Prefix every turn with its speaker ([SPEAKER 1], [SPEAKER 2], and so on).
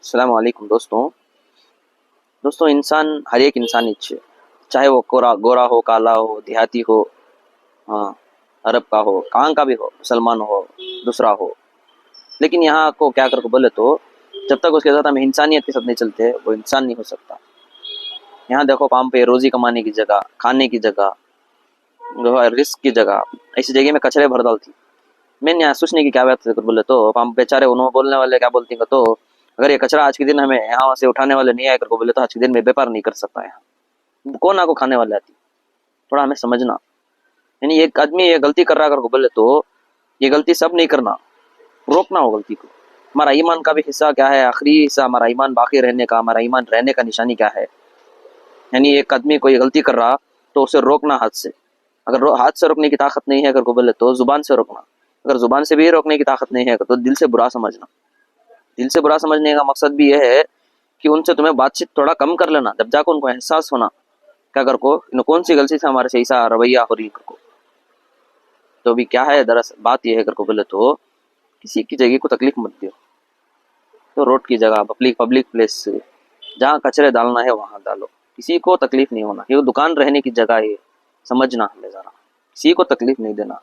[SPEAKER 1] अस्सलाम वालेकुम दोस्तों। इंसान, हर एक इंसान इच्छे, चाहे वो गोरा गोरा हो, काला हो, देहाती हो, हाँ, अरब का हो, कहाँ का भी हो, मुसलमान हो, दूसरा हो, लेकिन यहाँ को क्या कर को बोले तो जब तक उसके साथ हम इंसानियत के साथ नहीं चलते वो इंसान नहीं हो सकता। यहाँ देखो, काम पे रोजी कमाने की जगह, खाने की जगह, जो है रिस्क की जगह, ऐसी जगह में कचरे भर डालती। मैंने यहाँ सोचने की क्या बात है बोले तो हम बेचारे उन्होंने बोलने वाले क्या बोलती हैं तो अगर ये कचरा आज के दिन हमें यहाँ से उठाने वाले नहीं आए कर को बोले तो आज के दिन में व्यापार नहीं कर सकता। यहाँ कौन आको खाने वाले आती, थोड़ा हमें समझना। यानी एक आदमी ये गलती कर रहा कर को बोले तो ये गलती सब नहीं करना, रोकना हो गलती को। हमारा ईमान का भी हिस्सा क्या है, आखिरी हिस्सा हमारा ईमान बाकी रहने का, हमारा ईमान रहने का निशानी क्या है। यानी एक आदमी कोई गलती कर रहा तो उसे रोकना हाथ से। अगर हाथ से रोकने की ताकत नहीं है अगर को बोले तो जुबान से रोकना। अगर जुबान से भी रोकने की ताकत नहीं है तो दिल से बुरा समझना। दिल से बुरा समझने का मकसद भी यह है कि उनसे तुम्हें बातचीत थोड़ा कम कर लेना, जब जाकर उनको एहसास होना क्या कर को इन कौन सी गलती से हमारे से ऐसा रवैया हो रही कर को। तो अभी क्या है, दरअसल बात यह है कर को बोले तो किसी की जगह को तकलीफ मत दो। तो रोड की जगह, पब्लिक पब्लिक प्लेस से जहाँ कचरे डालना है वहां डालो, किसी को तकलीफ नहीं होना। ये दुकान रहने की जगह है, समझना हमें जरा, किसी को तकलीफ नहीं देना।